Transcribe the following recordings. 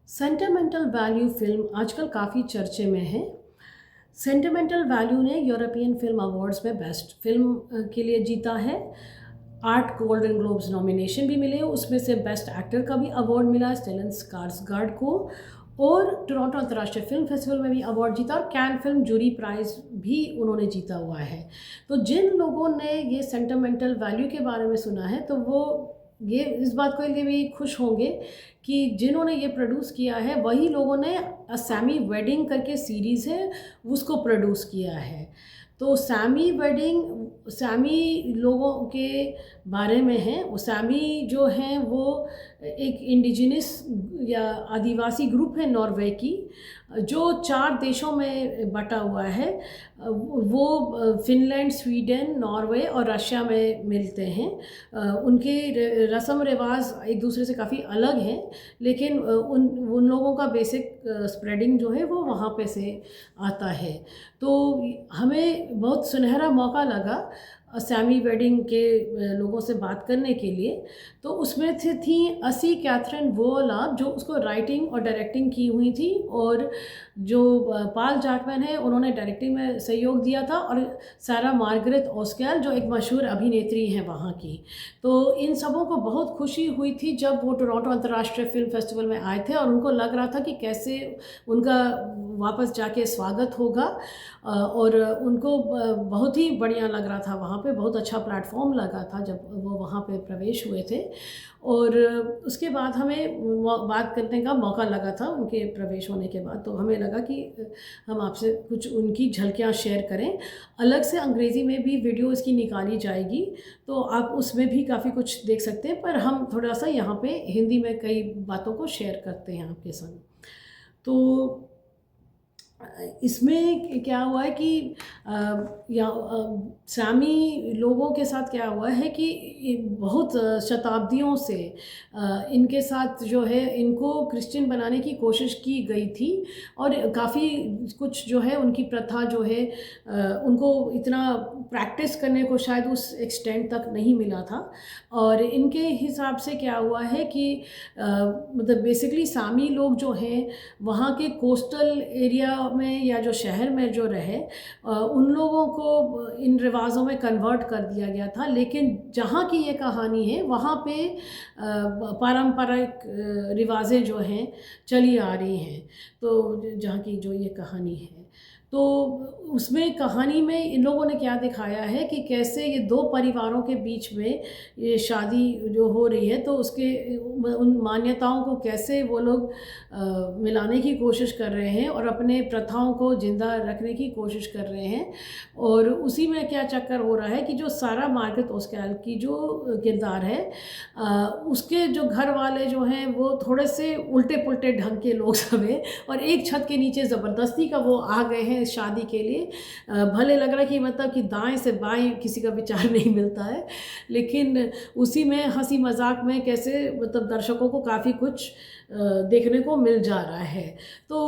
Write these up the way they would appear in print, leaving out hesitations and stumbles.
Sentimental value film आजकल काफ़ी चर्चे में है। सेंटिमेंटल वैल्यू ने यूरोपियन फ़िल्म अवार्ड्स में बेस्ट फ़िल्म के लिए जीता है। 8 गोल्डन ग्लोब्स नॉमिनेशन भी मिले, उसमें से बेस्ट एक्टर का भी अवार्ड मिला स्टेलन स्कार्सगार्ड को, और टोरंटो अंतर्राष्ट्रीय फ़िल्म फेस्टिवल में भी अवार्ड जीता, और कैन फ़िल्म जूरी प्राइज़ भी उन्होंने जीता हुआ है। तो जिन लोगों ने ये सेंटिमेंटल वैल्यू के बारे में सुना है, तो वो ये इस बात के लिए भी खुश होंगे कि जिन्होंने ये प्रोड्यूस किया है वही लोगों ने सैमी वेडिंग करके सीरीज़ है, उसको प्रोड्यूस किया है। तो सैमी वेडिंग सैमी लोगों के बारे में है। वो सैमी जो हैं वो एक इंडिजिनस या आदिवासी ग्रुप है नॉर्वे की, जो 4 देशों में बटा हुआ है। वो फ़िनलैंड, स्वीडन, नॉर्वे और रशिया में मिलते हैं। उनके रस्म रिवाज एक दूसरे से काफ़ी अलग हैं, लेकिन उन उन लोगों का बेसिक स्प्रेडिंग जो है वो वहाँ पे से आता है। तो हमें बहुत सुनहरा मौका लगा सैमी वेडिंग के लोगों से बात करने के लिए। तो उसमें थी असी कैथरीन वोलाब, जो उसको राइटिंग और डायरेक्टिंग की हुई थी, और जो पाल जैकमैन है उन्होंने डायरेक्टिंग में सहयोग दिया था, और सारा मार्गरेट ओस्केल जो एक मशहूर अभिनेत्री हैं वहाँ की। तो इन सबों को बहुत खुशी हुई थी जब वो टोरंटो अंतर्राष्ट्रीय फ़िल्म फेस्टिवल में आए थे, और उनको लग रहा था कि कैसे उनका वापस जाके स्वागत होगा। और उनको बहुत ही बढ़िया लग रहा था, वहाँ पे बहुत अच्छा प्लेटफॉर्म लगा था जब वो वहाँ पे प्रवेश हुए थे। और उसके बाद हमें बात करने का मौका लगा था उनके प्रवेश होने के बाद। तो हमें लगा कि हम आपसे कुछ उनकी झलकियाँ शेयर करें। अलग से अंग्रेज़ी में भी वीडियो इसकी निकाली जाएगी, तो आप उसमें भी काफ़ी कुछ देख सकते हैं, पर हम थोड़ा सा यहाँ पे हिंदी में कई बातों को शेयर करते हैं आपके संग। तो इसमें क्या हुआ है कि सामी लोगों के साथ क्या हुआ है कि बहुत शताब्दियों से इनके साथ जो है इनको क्रिश्चियन बनाने की कोशिश की गई थी, और काफ़ी कुछ जो है उनकी प्रथा जो है उनको इतना प्रैक्टिस करने को शायद उस एक्सटेंट तक नहीं मिला था। और इनके हिसाब से क्या हुआ है कि मतलब बेसिकली सामी लोग जो हैं वहाँ के कोस्टल एरिया में या जो शहर में जो रहे, उन लोगों को इन रिवाजों में कन्वर्ट कर दिया गया था। लेकिन जहाँ की ये कहानी है वहाँ पे पारंपरिक रिवाजें जो हैं चली आ रही हैं। तो जहाँ की जो ये कहानी है, तो उसमें कहानी में इन लोगों ने क्या दिखाया है कि कैसे ये 2 परिवारों के बीच में ये शादी जो हो रही है, तो उसके उन मान्यताओं को कैसे वो लोग मिलाने की कोशिश कर रहे हैं और अपने प्रथाओं को ज़िंदा रखने की कोशिश कर रहे हैं। और उसी में क्या चक्कर हो रहा है कि जो सारा मार्गरेट ओस्केल की जो किरदार है, उसके जो घर वाले जो हैं वो थोड़े से उल्टे-पुल्टे ढंग के लोग सब हैं, और एक छत के नीचे ज़बरदस्ती का वो आ गए हैं शादी के लिए। भले लग रहा है कि मतलब कि दाएँ से बाएँ किसी का विचार नहीं मिलता है, लेकिन उसी में हँसी मज़ाक में कैसे मतलब दर्शकों को काफ़ी कुछ देखने को मिल जा रहा है। तो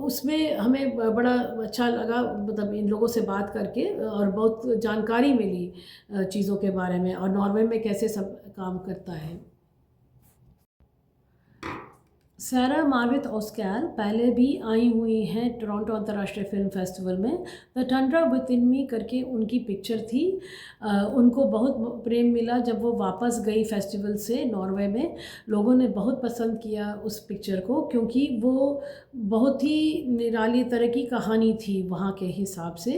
उसमें हमें बड़ा अच्छा लगा मतलब इन लोगों से बात करके, और बहुत जानकारी मिली चीज़ों के बारे में, और नॉर्वे में कैसे सब काम करता है। सारा मार्गरेट ओस्केल पहले भी आई हुई हैं टोरंटो अंतर्राष्ट्रीय फ़िल्म फेस्टिवल में। द टंड्रा विथिन मी करके उनकी पिक्चर थी। उनको बहुत प्रेम मिला जब वो वापस गई फेस्टिवल से नॉर्वे में। लोगों ने बहुत पसंद किया उस पिक्चर को, क्योंकि वो बहुत ही निराली तरह की कहानी थी वहाँ के हिसाब से।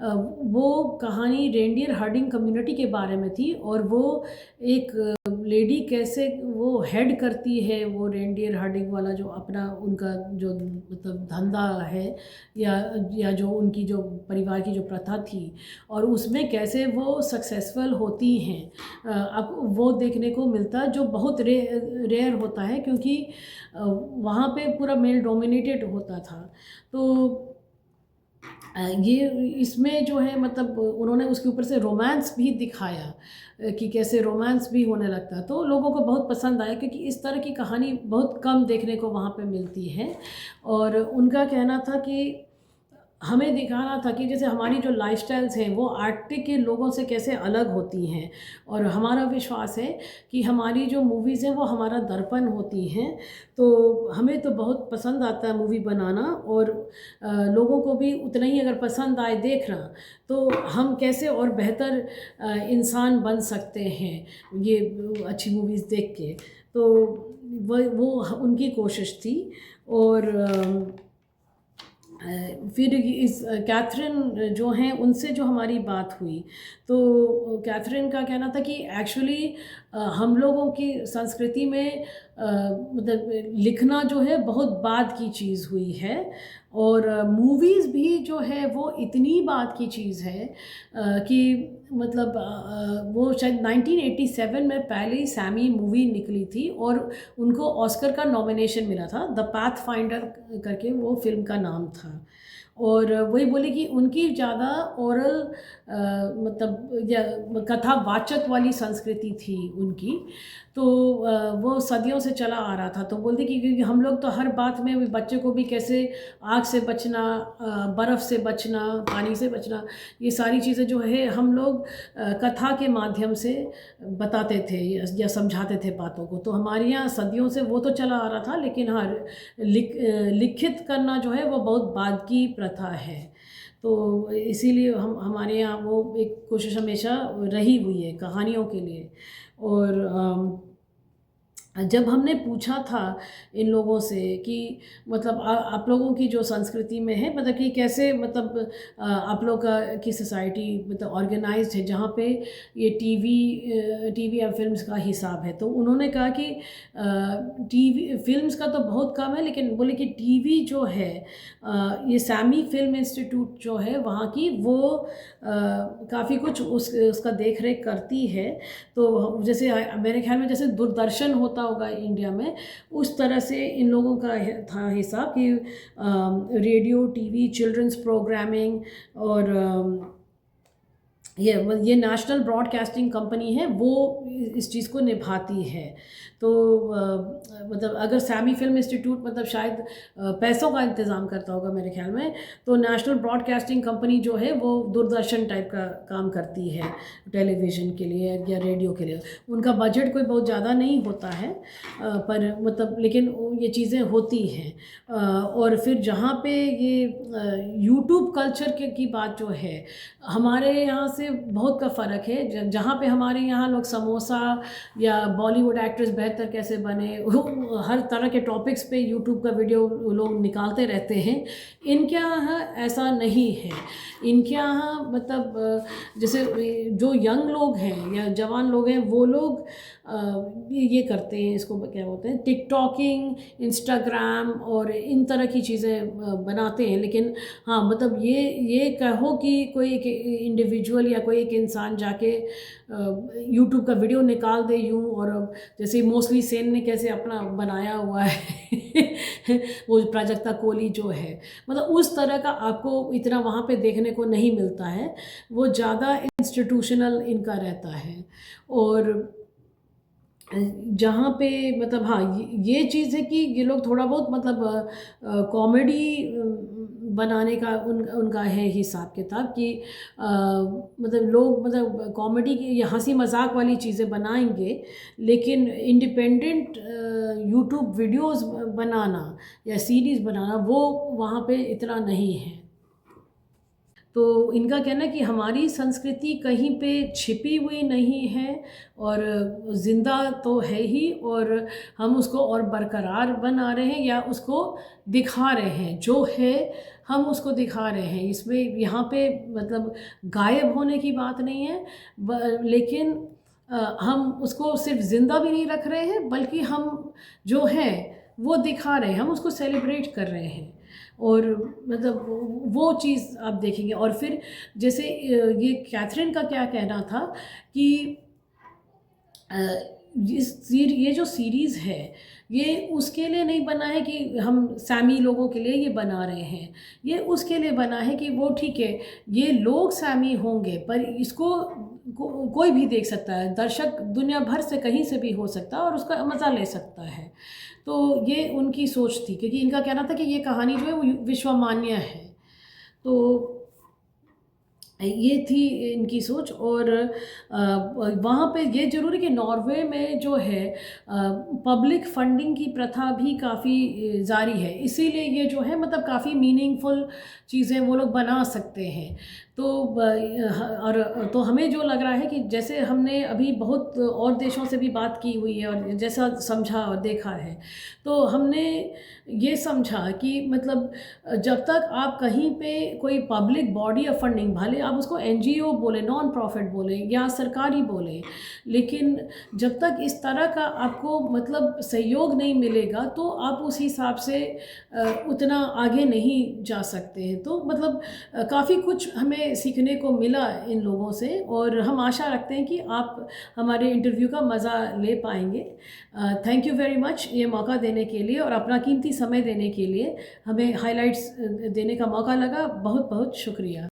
वो कहानी रेनडियर हर्डिंग कम्युनिटी के बारे में थी, और वो एक लेडी कैसे वो हेड करती है वो रेनडियर हर्डिंग वाला जो अपना उनका जो मतलब धंधा है, या जो उनकी जो परिवार की जो प्रथा थी, और उसमें कैसे वो सक्सेसफुल होती हैं। अब वो देखने को मिलता जो बहुत रेयर होता है, क्योंकि वहाँ पे पूरा मेल डोमिनेटेड होता था। तो ये इसमें जो है मतलब उन्होंने उसके ऊपर से रोमांस भी दिखाया, कि कैसे रोमांस भी होने लगता है। तो लोगों को बहुत पसंद आया, क्योंकि इस तरह की कहानी बहुत कम देखने को वहाँ पे मिलती है। और उनका कहना था कि हमें दिखाना था कि जैसे हमारी जो लाइफ़स्टाइल्स हैं वो आर्कटिक के लोगों से कैसे अलग होती हैं, और हमारा विश्वास है कि हमारी जो मूवीज़ हैं वो हमारा दर्पण होती हैं। तो हमें तो बहुत पसंद आता है मूवी बनाना, और लोगों को भी उतना ही अगर पसंद आए देखना, तो हम कैसे और बेहतर इंसान बन सकते हैं ये अच्छी मूवीज़ देख के। तो वो उनकी कोशिश थी। और फिर इस कैथरीन जो हैं उनसे जो हमारी बात हुई, तो कैथरीन का कहना था कि एक्चुअली हम लोगों की संस्कृति में मतलब लिखना जो है बहुत बाद की चीज़ हुई है, और मूवीज़ भी जो है वो इतनी बाद की चीज़ है कि मतलब वो शायद 1987 में पहली सैमी मूवी निकली थी, और उनको ऑस्कर का नॉमिनेशन मिला था। द पाथ फाइंडर करके वो फ़िल्म का नाम था। और वही बोले कि उनकी ज़्यादा ओरल मतलब या कथावाचक वाली संस्कृति थी उनकी। तो वो सदियों से चला आ रहा था। तो बोलते कि क्योंकि हम लोग तो हर बात में भी बच्चे को भी कैसे आग से बचना, बर्फ़ से बचना, पानी से बचना, ये सारी चीज़ें जो है हम लोग कथा के माध्यम से बताते थे या समझाते थे बातों को। तो हमारे यहाँ सदियों से वो तो चला आ रहा था, लेकिन हाँ, लिखित करना जो है वो बहुत बाद की प्रथा है। तो इसीलिए हम हमारे यहाँ वो एक कोशिश हमेशा रही हुई है कहानियों के लिए। और जब हमने पूछा था इन लोगों से कि मतलब आप लोगों की जो संस्कृति में है, मतलब कि कैसे मतलब आप लोग का की सोसाइटी मतलब ऑर्गेनाइज्ड है जहाँ पे ये टीवी या फिल्म्स का हिसाब है। तो उन्होंने कहा कि टीवी फिल्म्स का तो बहुत कम है, लेकिन बोले कि टीवी जो है ये सैमी फिल्म इंस्टीट्यूट जो है वहाँ की वो काफ़ी कुछ उसका देख रेख करती है। तो जैसे मेरे ख्याल में जैसे दूरदर्शन होता होगा इंडिया में, उस तरह से इन लोगों का था हिसाब कि रेडियो, टीवी, चिल्ड्रंस प्रोग्रामिंग, और ये नेशनल ब्रॉडकास्टिंग कंपनी है वो इस चीज़ को निभाती है। तो मतलब अगर सैमी फिल्म इंस्टीट्यूट मतलब शायद पैसों का इंतज़ाम करता होगा मेरे ख्याल में, तो नेशनल ब्रॉडकास्टिंग कंपनी जो है वो दूरदर्शन टाइप का काम करती है टेलीविज़न के लिए या रेडियो के लिए। उनका बजट कोई बहुत ज़्यादा नहीं होता है, पर मतलब लेकिन ये चीज़ें होती हैं। और फिर जहाँ पे ये यूट्यूब कल्चर की बात जो है, हमारे यहाँ से बहुत का फ़र्क है। जहाँ पे हमारे यहाँ लोग समोसा या बॉलीवुड एक्ट्रेस बेहतर कैसे बने, हर तरह के टॉपिक्स पे यूट्यूब का वीडियो लोग निकालते रहते हैं। इनके यहाँ ऐसा नहीं है। इनके यहाँ मतलब जैसे जो यंग लोग हैं या जवान लोग हैं वो लोग ये करते हैं, इसको क्या बोलते हैं, टिकटॉकिंग, इंस्टाग्राम और इन तरह की चीज़ें बनाते हैं। लेकिन हाँ, मतलब ये कहो कि कोई एक इंडिविजुअल या कोई एक इंसान जाके यूट्यूब का वीडियो निकाल दे यूँ, और जैसे मोस्टली सेन ने कैसे अपना बनाया हुआ है वो प्राजक्ता कोली जो है, मतलब उस तरह का आपको इतना वहाँ पे देखने को नहीं मिलता है। वो ज़्यादा इंस्टीट्यूशनल इनका रहता है। और जहाँ पे मतलब हाँ, ये चीज़ है कि ये लोग थोड़ा बहुत मतलब कॉमेडी बनाने का उनका है हिसाब किताब कि मतलब लोग मतलब कॉमेडी की या हंसी मजाक वाली चीज़ें बनाएंगे, लेकिन इंडिपेंडेंट यूट्यूब वीडियोस बनाना या सीरीज़ बनाना वो वहाँ पे इतना नहीं है। तो इनका कहना है कि हमारी संस्कृति कहीं पे छिपी हुई नहीं है, और ज़िंदा तो है ही, और हम उसको और बरकरार बना रहे हैं या उसको दिखा रहे हैं। जो है हम उसको दिखा रहे हैं। इसमें यहाँ पे मतलब गायब होने की बात नहीं है, लेकिन हम उसको सिर्फ ज़िंदा भी नहीं रख रहे हैं, बल्कि हम जो है वो दिखा रहे हैं, हम उसको सेलिब्रेट कर रहे हैं। और मतलब वो चीज़ आप देखेंगे। और फिर जैसे ये कैथरीन का क्या कहना था कि ये जो सीरीज़ है ये उसके लिए नहीं बना है कि हम सैमी लोगों के लिए ये बना रहे हैं। ये उसके लिए बना है कि वो ठीक है, ये लोग सैमी होंगे पर इसको कोई भी देख सकता है, दर्शक दुनिया भर से कहीं से भी हो सकता है और उसका मज़ा ले सकता है। तो ये उनकी सोच थी, क्योंकि इनका कहना था कि ये कहानी जो है वो विश्वमान्य है। तो ये थी इनकी सोच। और वहाँ पे ये ज़रूर है कि नॉर्वे में जो है पब्लिक फंडिंग की प्रथा भी काफ़ी जारी है, इसीलिए ये जो है मतलब काफ़ी मीनिंगफुल चीज़ें वो लोग बना सकते हैं। तो और तो हमें जो लग रहा है कि जैसे हमने अभी बहुत और देशों से भी बात की हुई है और जैसा समझा और देखा है, तो हमने ये समझा कि मतलब जब तक आप कहीं पे कोई पब्लिक बॉडी ऑफ फंडिंग, भले आप उसको एनजीओ बोले, नॉन प्रॉफिट बोले या सरकारी बोले, लेकिन जब तक इस तरह का आपको मतलब सहयोग नहीं मिलेगा तो आप उस हिसाब से उतना आगे नहीं जा सकते हैं। तो मतलब काफ़ी कुछ हमें सीखने को मिला इन लोगों से, और हम आशा रखते हैं कि आप हमारे इंटरव्यू का मज़ा ले पाएंगे। थैंक यू वेरी मच ये मौका देने के लिए और अपना कीमती समय देने के लिए। हमें हाइलाइट्स देने का मौका लगा। बहुत बहुत शुक्रिया।